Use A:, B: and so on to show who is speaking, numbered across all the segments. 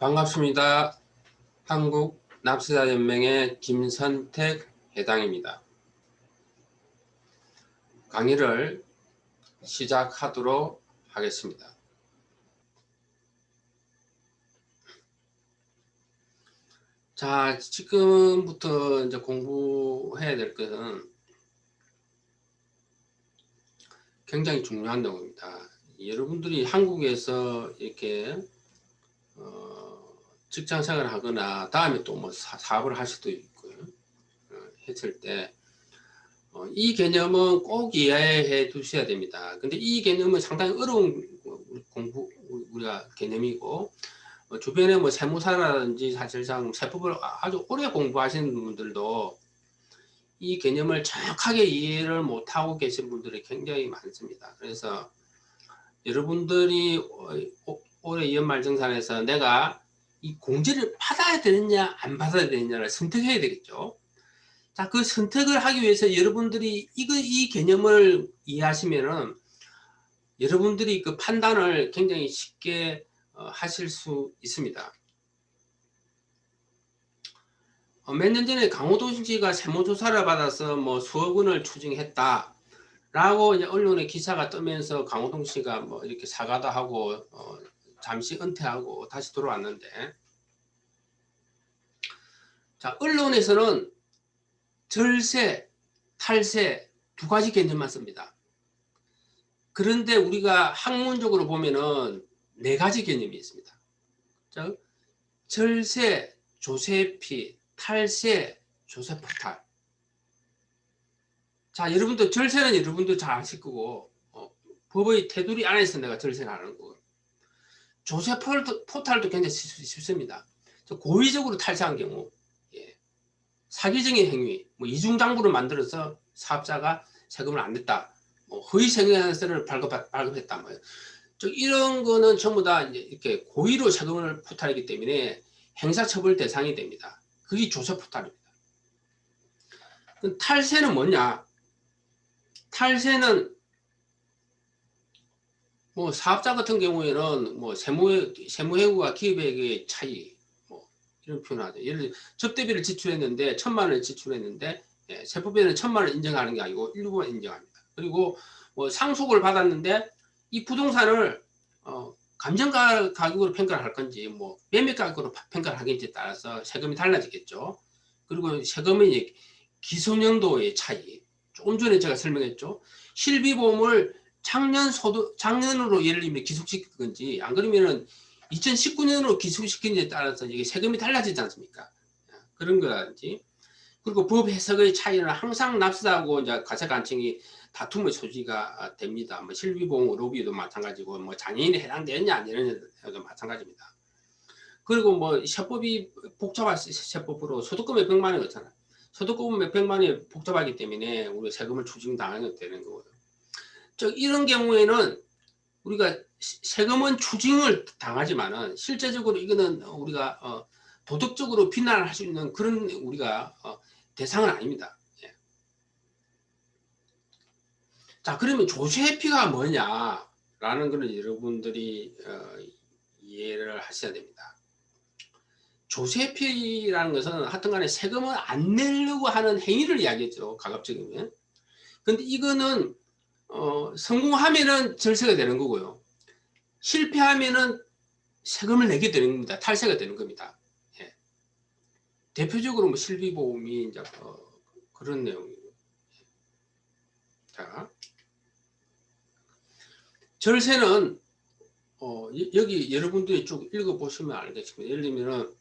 A: 반갑습니다. 한국납세자연맹의 김선택 회장입니다. 강의를 시작하도록 하겠습니다. 자, 지금부터 이제 공부해야 될 것은 굉장히 중요한 내용입니다. 여러분들이 한국에서 이렇게 직장 생활을 하거나 다음에 또 뭐 사업을 할 수도 있고요. 했을 때 이 개념은 꼭 이해해 두셔야 됩니다. 근데 이 개념은 상당히 어려운 우리가 개념이고, 주변에 뭐 세무사라든지 사실상 세법을 아주 오래 공부하시는 분들도 이 개념을 정확하게 이해를 못하고 계신 분들이 굉장히 많습니다. 그래서 여러분들이 올해 연말정산에서 내가 이 공제를 받아야 되느냐 안 받아야 되느냐를 선택해야 되겠죠. 자, 그 선택을 하기 위해서 여러분들이 이 개념을 이해하시면은 여러분들이 그 판단을 굉장히 쉽게 하실 수 있습니다. 몇 년 전에 강호동씨가 세무조사를 받아서 뭐 수억 원을 추징했다 라고 이제 언론에 기사가 뜨면서 강호동씨가 뭐 이렇게 사과도 하고 잠시 은퇴하고 다시 돌아왔는데, 자, 언론에서는 절세, 탈세 두 가지 개념만 씁니다. 그런데 우리가 학문적으로 보면은 네 가지 개념이 있습니다. 즉, 절세, 조세피, 탈세, 조세포탈. 자, 여러분들 절세는 여러분들 잘 아실 거고, 법의 테두리 안에서 내가 절세를 하는 거고, 조세포탈도 굉장히 쉽습니다. 고의적으로 탈세한 경우, 사기적인 행위, 뭐 이중장부를 만들어서 사업자가 세금을 안 냈다, 뭐 허위 세금세를 발급했다, 뭐 이런 거는 전부 다 이제 이렇게 고의로 세금을 포탈하기 때문에 행사처벌 대상이 됩니다. 그게 조세포탈입니다. 탈세는 뭐냐? 탈세는 뭐 사업자 같은 경우에는 뭐 세무회구와 기업회계의 차이, 뭐 이런 표현을 하죠. 예를 들어 접대비를 지출했는데 1,000만 원을 지출했는데 세법에는 1,000만 원 인정하는 게 아니고 일부만 인정합니다. 그리고 뭐 상속을 받았는데 이 부동산을 감정가 가격으로 평가를 할 건지 뭐 매매 가격으로 평가를 하겠지에 따라서 세금이 달라지겠죠. 그리고 세금의 기소년도의 차이, 조금 전에 제가 설명했죠. 실비보험을 작년으로 예를 들면 기속시킬 건지 안 그러면은 2019년으로 기속시키는지에 따라서 이게 세금이 달라지지 않습니까? 그런 거라든지, 그리고 법 해석의 차이는 항상 납세자하고 이제 가세관청이 다툼의 소지가 됩니다. 뭐 실비보험 의료비도 마찬가지고, 뭐 장애인에 해당되느냐 안 되느냐도 마찬가지입니다. 그리고 뭐 세법이 복잡한 세법으로 소득금의 100만 원이 없잖아요. 소득금은 몇백만 원이 복잡하기 때문에 우리 세금을 추징당하게 되는 거고요. 즉 이런 경우에는 우리가 세금은 추징을 당하지만은 실제적으로 이거는 우리가 도덕적으로 비난을 할 수 있는 그런 우리가 대상은 아닙니다. 예. 자, 그러면 조세회피가 뭐냐라는 것을 여러분들이 이해를 하셔야 됩니다. 조세회피라는 것은 하여튼간에 세금을 안 내려고 하는 행위를 이야기했죠. 가급적이면. 근데 이거는 성공하면은 절세가 되는 거고요. 실패하면은 세금을 내게 되는 겁니다. 탈세가 되는 겁니다. 예. 대표적으로 뭐 실비보험이 이제 그런 내용이에요. 자, 절세는 여기 여러분들이 쭉 읽어보시면 알겠습니다. 예를 들면은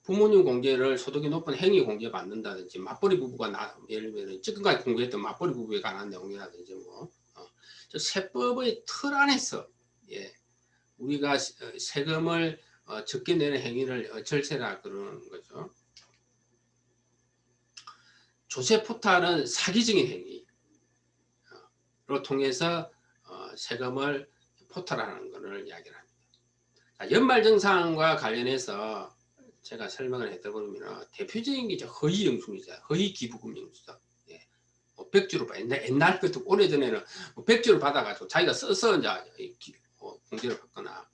A: 부모님 공제를 소득이 높은 행위 공제 받는다든지, 맞벌이 부부가 예를 들면 지금까지 공부했던 맞벌이 부부에 관한 내용이라든지, 뭐 세법의 틀 안에서 우리가 세금을 적게 내는 행위를 절세라 그러는 거죠. 조세포탈은 사기적인 행위로 통해서 세금을 포탈하는 것을 이야기를 합니다. 자, 연말정산과 관련해서 제가 설명을 해드리면 대표적인 게 허위 영수이자, 허위 기부금 영수죠. 뭐 백주로 옛날 것도 오래전에는 뭐 백주를 받아가지고 자기가 써서 이제 공제를 받거나,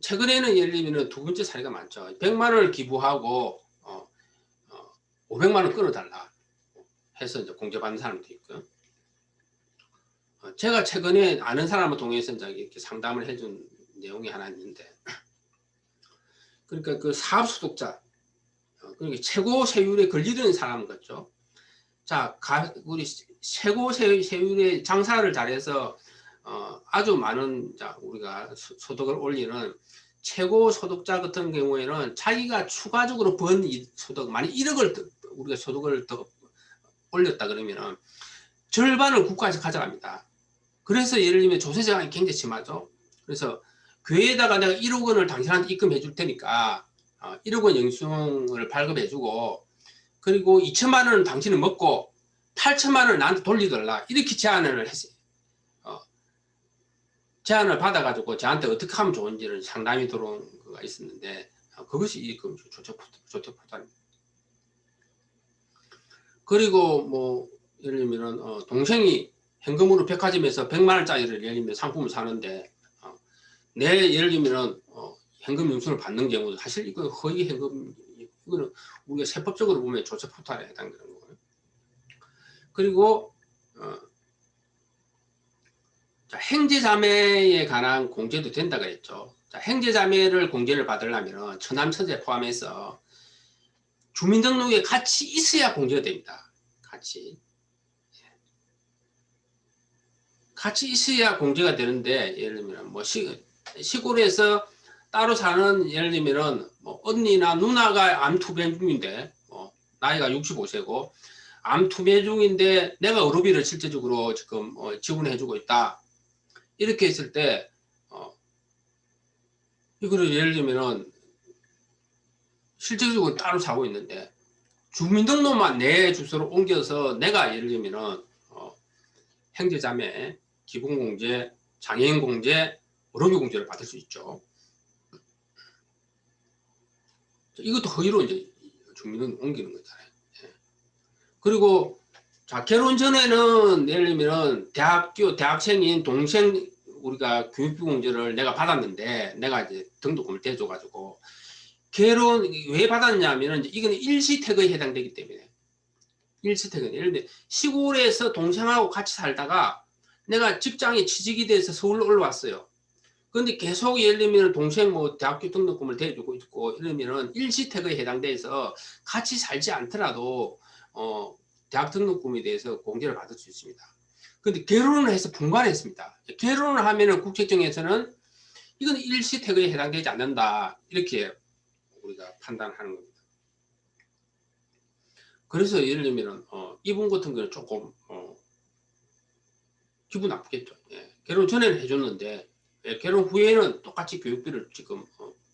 A: 최근에는 예를 들면 두 번째 사례가 많죠. 100만 원을 기부하고 500만 원 끊어달라 해서 이제 공제받는 사람도 있고요. 제가 최근에 아는 사람을 통해서 이제 이렇게 상담을 해준 내용이 하나 있는데, 그러니까 그 사업 소득자, 그러니까 최고 세율에 걸리는 사람 같죠. 자, 우리 최고 세율의 장사를 잘해서 아주 많은 우리가 소득을 올리는 최고 소득자 같은 경우에는 자기가 추가적으로 번 소득, 만약 1억을 우리가 소득을 더 올렸다 그러면은 절반을 국가에서 가져갑니다. 그래서 예를 들면 조세제한이 굉장히 심하죠. 그래서 교회에다가 내가 1억 원을 당신한테 입금해 줄 테니까 1억 원 영수증을 발급해 주고, 그리고 2천만 원은 당신은 먹고 8천만 원을 나한테 돌리달라, 이렇게 제안을 했어요. 제안을 받아가지고 저한테 어떻게 하면 좋은지를 상담이 들어온 거가 있었는데, 그것이 이 조태포탈입니다. 그리고 뭐 예를 들면 동생이 현금으로 백화점에서 100만 원짜리를 예를 들면 상품을 사는데 내 예를 들면 현금 영수증을 받는 경우도 사실 이거 허위 현금, 이거는 우리가 세법적으로 보면 조세포탈에 해당되는 거고요. 그리고 자, 행제자매에 관한 공제도 된다 그랬죠. 자, 행제자매를 공제를 받으려면 처남처제 포함해서 주민등록에 같이 있어야 공제가 됩니다. 같이 있어야 공제가 되는데, 예를 들면 뭐 시골에서 따로 사는, 예를 들면 뭐 언니나 누나가 암투병 중인데 나이가 65세고 암투병 중인데 내가 의료비를 실제적으로 지금 지원해주고 있다, 이렇게 했을 때 이거를 예를 들면 실질적으로 따로 사고 있는데 주민등록만 내 주소로 옮겨서 내가 예를 들면 형제자매, 기본공제, 장애인공제, 의료비공제를 받을 수 있죠. 이것도 허위로 이제 주민등록 옮기는 거잖아요. 그리고 자, 결혼 전에는 예를 들면 대학생인 동생 우리가 교육비 공제를 내가 받았는데, 내가 이제 등록금을 대줘가지고 결혼 왜 받았냐면은 이거는 일시택에 해당되기 때문에. 일시택은 예를 들면 시골에서 동생하고 같이 살다가 내가 직장에 취직이 돼서 서울로 올라왔어요. 그런데 계속 예를 들면 동생 뭐 대학교 등록금을 대주고 있고 이러면은 일시택에 해당돼서 같이 살지 않더라도 대학 등록금에 대해서 공제를 받을 수 있습니다. 근데 결혼을 해서 분간했습니다. 결혼을 하면은 국세청에서는 이건 일시택에 해당되지 않는다, 이렇게 우리가 판단하는 겁니다. 그래서 예를 들면 이분 같은 경우는 조금 기분 나쁘겠죠. 결혼 전에는 해줬는데 결혼 후에는 똑같이 교육비를 지금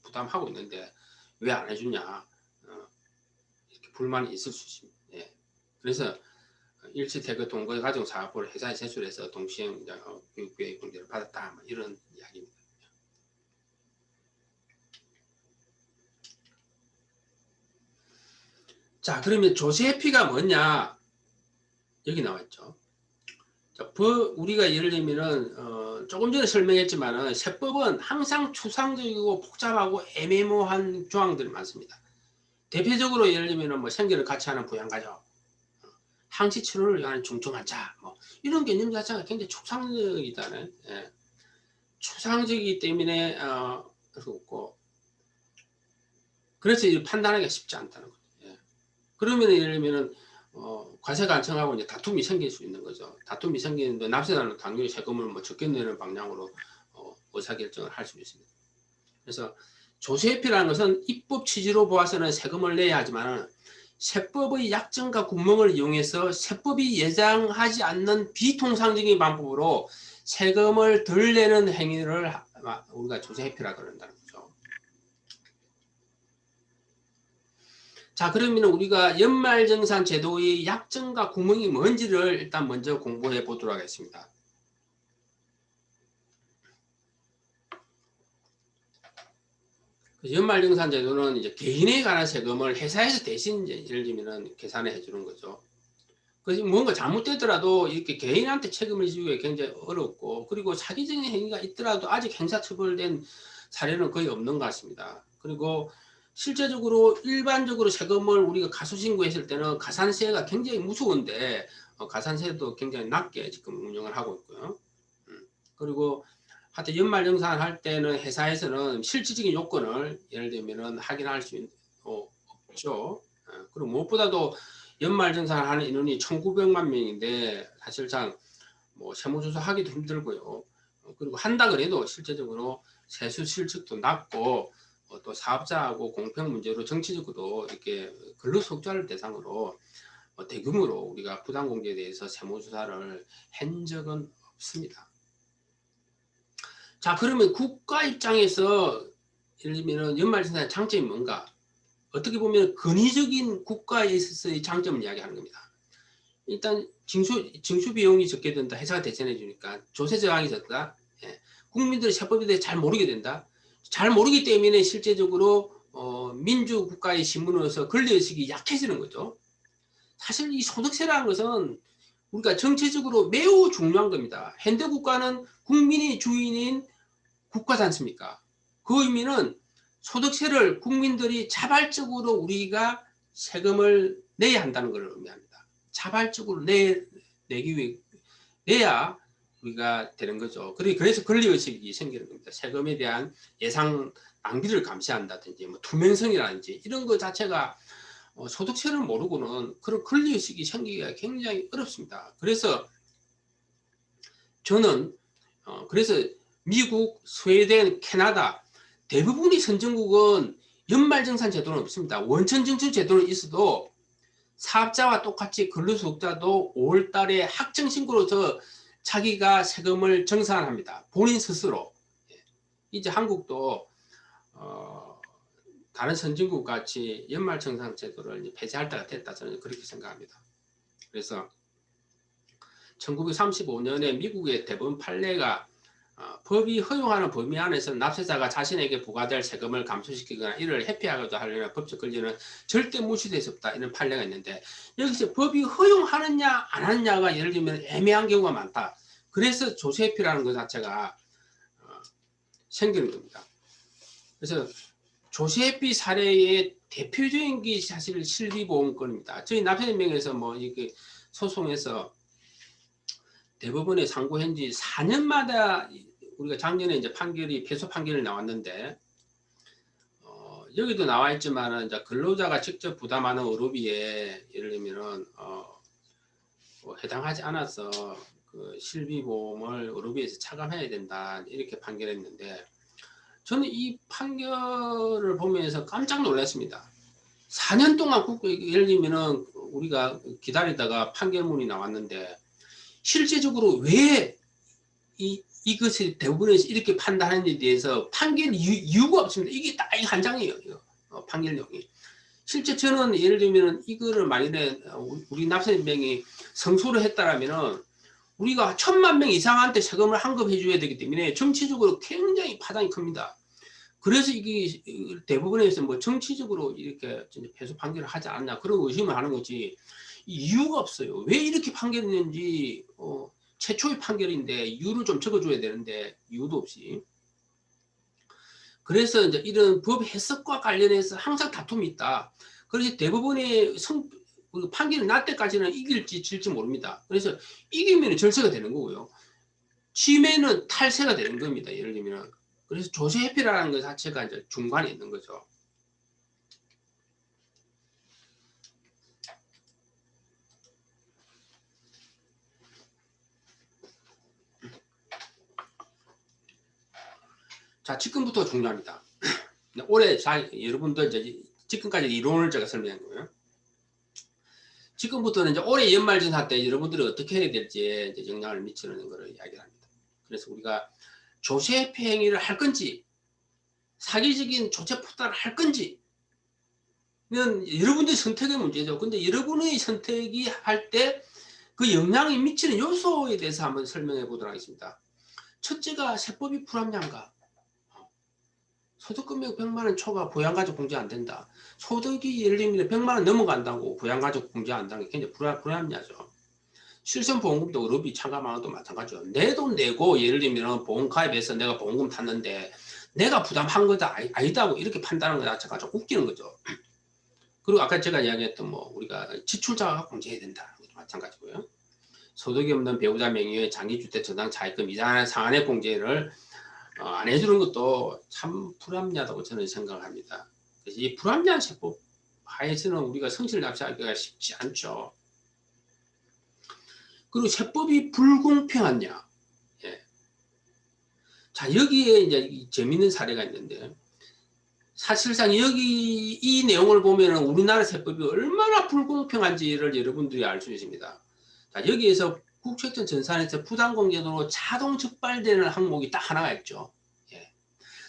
A: 부담하고 있는데 왜 안 해주냐, 이렇게 불만이 있을 수 있습니다. 그래서 일시태그 동거가정사업부를 회사에 제출해서 동시행 교육비 공제를 받았다, 이런 이야기입니다. 자, 그러면 조세피가 뭐냐, 여기 나와있죠. 자, 우리가 예를 들면은 조금 전에 설명했지만은 세법은 항상 추상적이고 복잡하고 애매모호한 조항들이 많습니다. 대표적으로 예를 들면은 뭐 생계를 같이 하는 부양가족, 항시 치료를 위한 중증환자, 뭐 이런 개념 자체가 굉장히 추상적이잖아요. 추상적이기 때문에 그렇고, 그래서 판단하기가 쉽지 않다는 거죠. 그러면 예를 들면은 과세가 안청하고 이제 다툼이 생길 수 있는 거죠. 다툼이 생기는데 납세자는 당연히 세금을 뭐 적게 내는 방향으로 의사결정을 할 수 있습니다. 그래서 조세회피라는 것은 입법 취지로 보아서는 세금을 내야 하지만 세법의 약점과 구멍을 이용해서 세법이 예정하지 않는 비통상적인 방법으로 세금을 덜 내는 행위를 우리가 조세회피라고 그런다는 거죠. 자, 그러면 우리가 연말정산 제도의 약점과 구멍이 뭔지를 일단 먼저 공부해 보도록 하겠습니다. 연말정산 제도는 이제 개인에 관한 세금을 회사에서 대신 예를 들면 계산해 주는 거죠. 그래서 뭔가 잘못되더라도 이렇게 개인한테 책임을 지기가 굉장히 어렵고, 그리고 사기적인 행위가 있더라도 아직 형사처벌된 사례는 거의 없는 것 같습니다. 그리고 실제적으로 일반적으로 세금을 우리가 가소신고했을 때는 가산세가 굉장히 무서운데 가산세도 굉장히 낮게 지금 운영을 하고 있고요. 그리고 하여튼 연말정산을 할 때는 회사에서는 실질적인 요건을 예를 들면은 확인할 수 없죠. 그리고 무엇보다도 연말정산을 하는 인원이 1900만 명인데 사실상 뭐 세무조사 하기도 힘들고요. 그리고 한다 그래도 실제적으로 세수 실적도 낮고 또 사업자하고 공평 문제로 정치적으로 이렇게 근로소득자를 대상으로 대규모로 우리가 부당공제에 대해서 세무조사를 한 적은 없습니다. 자, 그러면 국가 입장에서 예를 들면 연말정산의 장점이 뭔가? 어떻게 보면 근위적인 국가에 있어서의 장점을 이야기하는 겁니다. 일단 징수 비용이 적게 든다. 회사가 대신해 주니까 조세 저항이 적다. 예. 국민들이 세법에 대해 잘 모르게 된다. 잘 모르기 때문에 실제적으로 민주국가의 신문으로서 권리의식이 약해지는 거죠. 사실 이 소득세라는 것은 우리가 정치적으로 매우 중요한 겁니다. 현대 국가는 국민이 주인인 국가지 않습니까? 그 의미는 소득세를 국민들이 자발적으로 우리가 세금을 내야 한다는 걸 의미합니다. 자발적으로 내기 위해 내야 우리가 되는 거죠. 그래서 권리의식이 생기는 겁니다. 세금에 대한 예상 낭비를 감시한다든지 뭐 투명성이라든지 이런 것 자체가 소득세를 모르고는 그런 권리의식이 생기기가 굉장히 어렵습니다. 그래서 저는 그래서 미국, 스웨덴, 캐나다 대부분의 선진국은 연말정산 제도는 없습니다. 원천징수 제도는 있어도 사업자와 똑같이 근로소득자도 5월달에 확정신고로서 자기가 세금을 정산합니다. 본인 스스로. 이제 한국도 다른 선진국 같이 연말정산 제도를 폐지할 때가 됐다 저는 그렇게 생각합니다. 그래서 1935년에 미국의 대법원 판례가 법이 허용하는 범위 안에서 납세자가 자신에게 부과될 세금을 감소시키거나 이를 회피하고자 하려면 법적 권리는 절대 무시될 수 없다. 이런 판례가 있는데 여기서 법이 허용하느냐 안 하느냐가 예를 들면 애매한 경우가 많다. 그래서 조세회피라는 것 자체가 생기는 겁니다. 그래서 조세회피 사례의 대표적인 게 사실 실비보험권입니다. 저희 납세연맹에서 뭐 이렇게 소송에서 대법원에 상고한 지 4년마다 우리가 작년에 이제 판결이 패소 판결이 나왔는데 여기도 나와 있지만은 이제 근로자가 직접 부담하는 의료비에 예를 들면은 뭐 해당하지 않아서 그 실비보험을 의료비에서 차감해야 된다 이렇게 판결했는데 저는 이 판결을 보면서 깜짝 놀랐습니다. 4년 동안 예를 들면은 우리가 기다리다가 판결문이 나왔는데 실제적으로 왜 이것을 대부분에서 이렇게 판단하는지에 대해서 판결 이유가 없습니다. 이게 딱 한 장이에요. 판결 내용이. 실제 저는 예를 들면 이거를 만일에 우리 납세연맹이 성소를 했다라면은 우리가 1000만 명 이상한테 세금을 환급해 줘야 되기 때문에 정치적으로 굉장히 파장이 큽니다. 그래서 이게 대부분에서 뭐 정치적으로 이렇게 패소 판결을 하지 않냐 그런 의심을 하는 거지 이유가 없어요. 왜 이렇게 판결했는지 최초의 판결인데 이유를 좀 적어줘야 되는데 이유도 없이. 그래서 이제 이런 법 해석과 관련해서 항상 다툼이 있다. 그래서 대부분의 판결이 날 때까지는 이길지 질지 모릅니다. 그래서 이기면 절세가 되는 거고요. 지면은 탈세가 되는 겁니다. 예를 들면. 그래서 조세회피라는 것 자체가 이제 중간에 있는 거죠. 자, 지금부터 중요합니다. 올해 여러분들 이제 지금까지 이론을 제가 설명한 거예요. 지금부터는 이제 올해 연말정산 때 여러분들이 어떻게 해야 될지 이제 영향을 미치는 것을 이야기합니다. 그래서 우리가 조세회피 행위를 할 건지 사기적인 조세 포탈을 할 건지 이건 여러분들의 선택의 문제죠. 근데 여러분의 선택이 할 때 그 영향이 미치는 요소에 대해서 한번 설명해 보도록 하겠습니다. 첫째가 세법이 불합리한가? 소득금액 100만 원 초과 부양가족 공제 안 된다. 소득이 예를 들면 100만 원 넘어간다고 부양가족 공제 안 한다는 게 굉장히 불합리하죠. 실손보험금도 의료비 참가만 해도 마찬가지죠. 내 돈 내고 예를 들면 보험가입해서 내가 보험금 탔는데 내가 부담한 거다 아니다 뭐 이렇게 판단하는 거 자체가 좀 웃기는 거죠. 그리고 아까 제가 이야기했던 뭐 우리가 지출자가 공제해야 된다. 것도 마찬가지고요. 소득이 없는 배우자 명의의 장기주택 전당 차입금 이자 상한의 공제를 안 해주는 것도 참 불합리하다고 저는 생각합니다. 그래서 이 불합리한 세법 하에서는 우리가 성실을 납치하기가 쉽지 않죠. 그리고 세법이 불공평하냐? 예. 자, 여기에 이제 재밌는 사례가 있는데, 사실상 여기 이 내용을 보면 우리나라 세법이 얼마나 불공평한지를 여러분들이 알 수 있습니다. 자, 여기에서 국세청 전산에서 부당공제도로 자동 적발되는 항목이 딱 하나가 있죠. 예.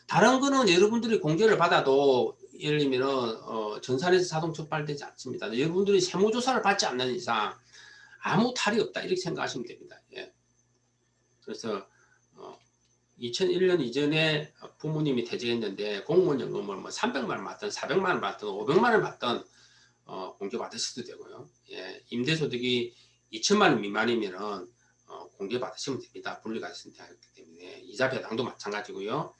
A: 다른 거는 여러분들이 공제를 받아도 예를 들면 전산에서 자동 적발되지 않습니다. 여러분들이 세무조사를 받지 않는 이상 아무 탈이 없다 이렇게 생각하시면 됩니다. 예. 그래서 2001년 이전에 부모님이 퇴직했는데 공무원 연금을 뭐 300만 원 받든 400만 원 받든 500만 원 받든 공제 받으셔도 되고요. 예. 임대소득이 2천만 원 미만이면은 공제 받으시면 됩니다. 분리가 되기 때문에 이자 배당도 마찬가지고요.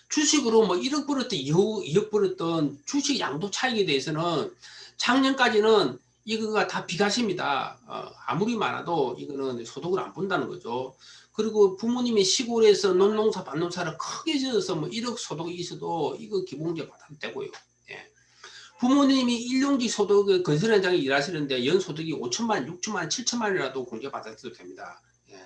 A: 주식으로 뭐 1억 벌었든 2억 벌었든 주식 양도 차익에 대해서는 작년까지는 이거가 다 비과세입니다. 아무리 많아도 이거는 소득을 안 본다는 거죠. 그리고 부모님이 시골에서 논농사 밭농사를 크게 지어서 뭐 1억 소득이 있어도 이거 기본공제 받아도 되고요. 예. 부모님이 일용직 소득 건설 현장에 일하시는데 연 소득이 5천만 원, 6천만 원, 7천만 원이라도 공제 받아도 됩니다. 예.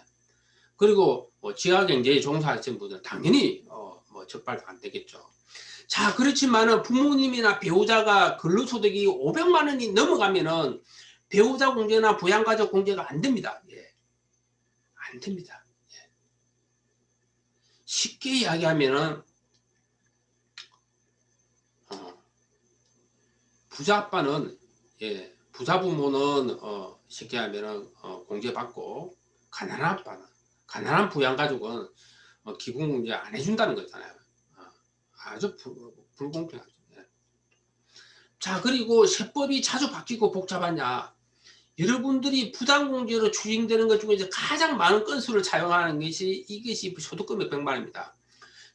A: 그리고 뭐 지하경제에 종사하시는 분들은 당연히 뭐 적발 안 되겠죠. 자, 그렇지만은 부모님이나 배우자가 근로소득이 500만 원이 넘어가면은 배우자 공제나 부양가족 공제가 안 됩니다. 예. 안 됩니다. 예. 쉽게 이야기하면은 부자 아빠는 예, 부자 부모는 쉽게 하면은 공제받고 가난한 아빠는 가난한 부양가족은 기본 공제 안 해준다는 거잖아요. 아주 불공평하죠. 예. 자, 그리고 세법이 자주 바뀌고 복잡하냐? 여러분들이 부당공제로 추징되는 것 중에서 가장 많은 건수를 차용하는 것이 이것이 소득금액 100만 원입니다.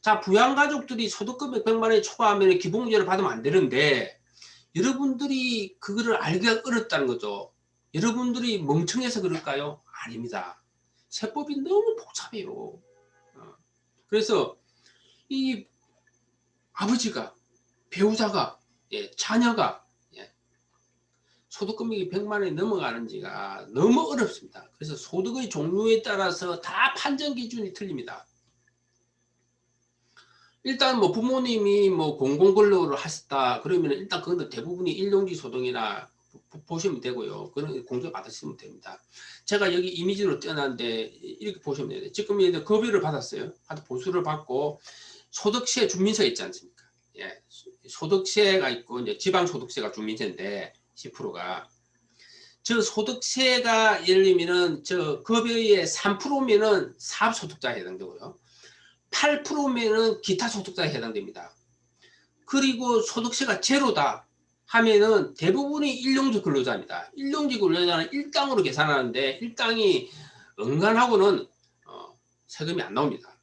A: 자, 부양가족들이 소득금액 100만 원이 초과하면 기본공제를 받으면 안 되는데 여러분들이 그거를 알기가 어렵다는 거죠. 여러분들이 멍청해서 그럴까요? 아닙니다. 세법이 너무 복잡해요. 그래서 이 아버지가 배우자가 예, 자녀가 예, 소득금액이 100만 원이 넘어가는지가 너무 어렵습니다. 그래서 소득의 종류에 따라서 다 판정 기준이 틀립니다. 일단 뭐 부모님이 뭐 공공근로를 하셨다 그러면 일단 그거는 대부분이 일용직 소득이나 보시면 되고요. 그런 공제 받으시면 됩니다. 제가 여기 이미지로 떼어놨는데 이렇게 보시면 돼요. 지금 얘들 급여를 받았어요. 보수를 받고 소득세 주민세 있지 않습니까? 예, 소득세가 있고 이제 지방소득세가 주민세인데 10%가 저 소득세가 예를 들면은 저 급여의 3%면은 사업소득자에 해당되고요. 8%면은 기타 소득자에 해당됩니다. 그리고 소득세가 제로다 하면은 대부분이 일용직 근로자입니다. 일용직 근로자는 일당으로 계산하는데 일당이 은간하고는 세금이 안 나옵니다.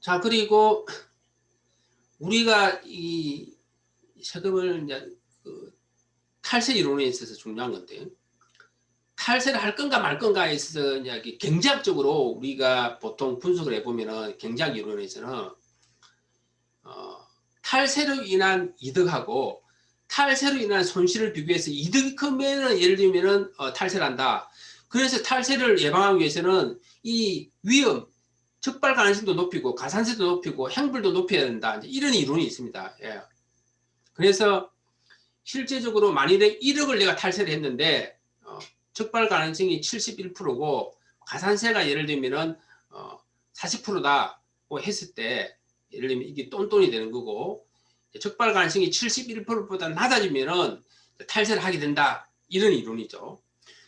A: 자, 그리고 우리가 이 세금을 이제 탈세 이론에 있어서 중요한 건데 탈세를 할 건가 말 건가에 있어서 이제 경제학적으로 우리가 보통 분석을 해보면은 경제학 이론에서는 탈세로 인한 이득하고 탈세로 인한 손실을 비교해서 이득이 크면은 예를 들면은 탈세를 한다. 그래서 탈세를 예방하기 위해서는 이 위험 적발 가능성도 높이고 가산세도 높이고 행불도 높여야 된다. 이런 이론이 있습니다. 예. 그래서 실제적으로 만일에 1억을 내가 탈세를 했는데 적발 가능성이 71%고 가산세가 예를 들면은 40%다고 했을 때 예를 들면 이게 똔똔이 되는 거고 적발 가능성이 71%보다 낮아지면은 탈세를 하게 된다. 이런 이론이죠.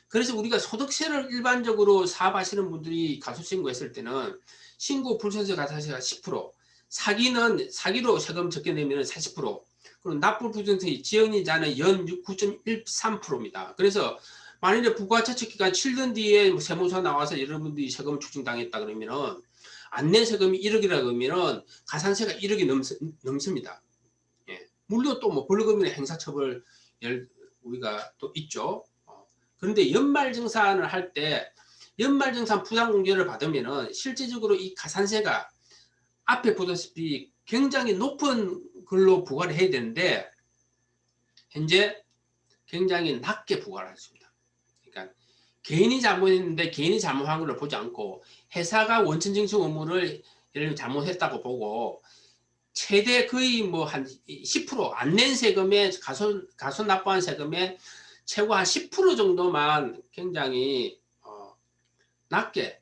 A: 그래서 우리가 소득세를 일반적으로 사업하시는 분들이 가소신고했을 때는 신고 불소득세 가산세가 10%, 사기로 세금 적게 내면 40%, 그리고 납부 부정세 지연이자는 연 9.13%입니다. 그래서 만일에 부가가치기간 치른 뒤에 세무서 나와서 여러분들이 세금 추징당했다 그러면은 안 낸 세금이 1억이라 그러면은 가산세가 1억이 넘습니다. 예. 물론 또 뭐 벌금이나 행사처벌 우리가 또 있죠. 그런데 연말정산을 할 때 연말정산 부당공제를 받으면은 실질적으로 이 가산세가 앞에 보다시피 굉장히 높은 걸로 부과를 해야 되는데 현재 굉장히 낮게 부과를 했습니다. 그러니까 개인이 잘못했는데 개인이 잘못한 걸 보지 않고 회사가 원천징수 의무를 예를 들면 잘못했다고 보고 최대 거의 뭐 한 10% 안 낸 세금에 가손 납부한 세금의 최고 한 10% 정도만 굉장히 낮게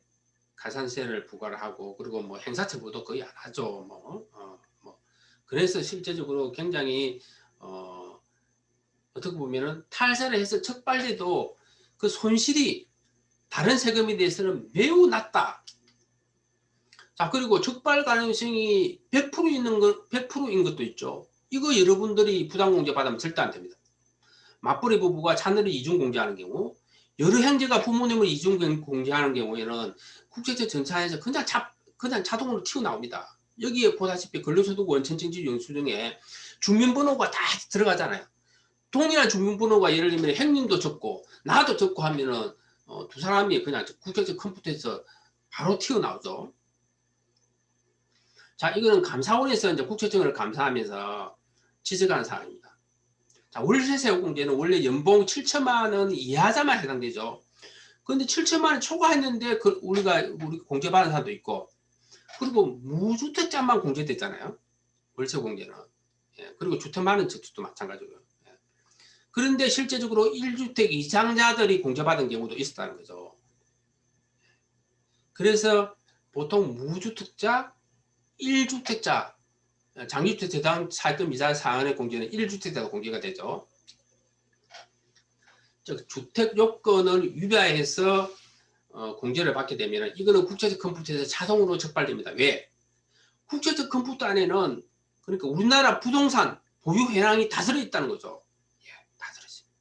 A: 가산세를 부과를 하고 그리고 뭐 행사처벌도 거의 안 하죠. 그래서 실제적으로 굉장히 어떻게 보면은 탈세를 해서 척발돼도 그 손실이 다른 세금에 대해서는 매우 낮다. 자, 그리고 적발 가능성이 100% 있는 것, 100%인 것도 있죠. 이거 여러분들이 부당공제 받으면 절대 안 됩니다. 맞벌이 부부가 자녀를 이중공제하는 경우, 여러 형제가 부모님을 이중공제하는 경우에는 국세청 정산에서 그냥 자동으로 튀어나옵니다. 여기에 보다시피 근로소득 원천징수 영수증에 주민번호가 다 들어가잖아요. 동일한 주민번호가 예를 들면 형님도 적고 나도 적고 하면은 두 사람이 그냥 국세청 컴퓨터에서 바로 튀어나오죠. 자, 이거는 감사원에서 이제 국세청을 감사하면서 지적한 사항입니다. 자, 월세세후공제는 원래 연봉 7천만 원 이하자만 해당되죠. 그런데 7천만 원 초과했는데 우리 공제받은 사람도 있고, 그리고 무주택자만 공제됐잖아요. 월세공제는. 예, 그리고 주택 많은 저축도 마찬가지고요. 예. 그런데 실제적으로 1주택 이상자들이 공제받은 경우도 있었다는 거죠. 그래서 보통 무주택자, 1주택자, 장기주택 대상 살금 이자 사안의 공제는 1주택자가 공제가 되죠. 즉 주택 요건을 위배해서 공제를 받게 되면 이거는 국세청 컴퓨터에서 자동으로 적발됩니다. 왜? 국세청 컴퓨터 안에는 그러니까 우리나라 부동산 보유 현황이 다 들어있다는 거죠. 예, 다 들어있습니다.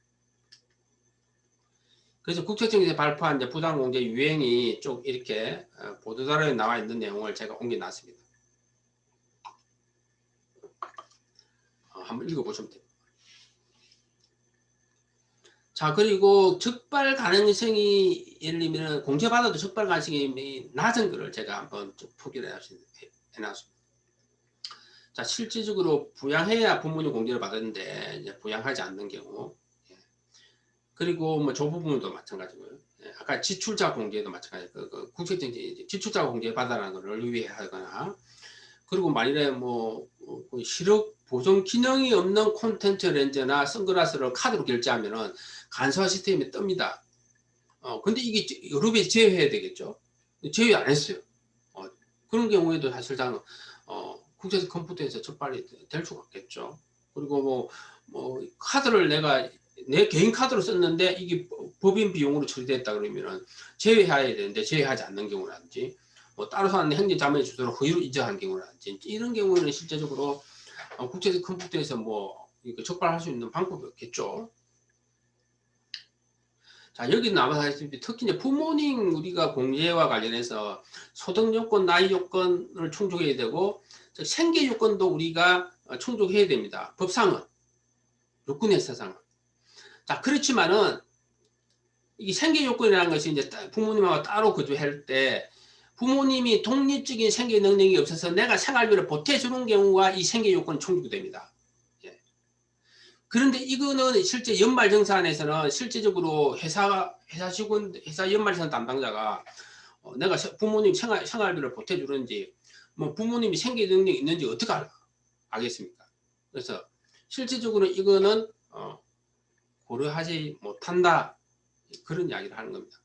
A: 그래서 국세청에서 발표한 이제 부당공제 유행이 쭉 이렇게 보도자료에 나와 있는 내용을 제가 옮겨놨습니다. 한번 읽어보시면 됩니다. 자, 그리고 적발 가능성이 예를 들면 공제받아도 적발 가능성이 낮은 거를 제가 한번 포기를 해놨습니다. 자, 실질적으로 부양해야 부모님 공제를 받았는데 이제 부양하지 않는 경우, 그리고 뭐 조부모도 마찬가지고요. 아까 지출자 공제도 마찬가지고 국세청 지출자 공제 받아라는 것을 유예하거나, 그리고 만일에 뭐 실업 보존 기능이 없는 콘텐츠 렌즈나 선글라스를 카드로 결제하면은 간소화 시스템이 뜹니다. 근데 이게 여러 배 제외해야 되겠죠. 제외 안 했어요. 그런 경우에도 사실상 국세청 컴퓨터에서 적발이 될 수가 없겠죠. 그리고 뭐 카드를 내가 내 개인 카드로 썼는데 이게 법인 비용으로 처리됐다 그러면은 제외해야 되는데 제외하지 않는 경우라든지, 뭐 따로 사는 행정자문의 주소를 허위로 인정한 경우라든지, 이런 경우는 실제적으로 국세청 컴퓨터에서 뭐 적발할 수 있는 방법이 없겠죠. 자, 여기 나와다시피 특히 이제 부모님 우리가 공제와 관련해서 소득 요건, 나이 요건을 충족해야 되고, 생계 요건도 우리가 충족해야 됩니다. 법상은, 요건의 사상은. 자, 그렇지만은 이 생계 요건이라는 것이 이제 부모님하고 따로 거주할 때 부모님이 독립적인 생계 능력이 없어서 내가 생활비를 보태주는 경우가 이 생계 요건이 충족됩니다. 예. 그런데 이거는 실제 연말정산에서는 실제적으로 회사 직원, 회사 연말정산 담당자가 내가 부모님 생활비를 보태주는지, 뭐 부모님이 생계 능력이 있는지 어떻게 알겠습니까? 그래서 실질적으로 이거는 고려하지 못한다, 그런 이야기를 하는 겁니다.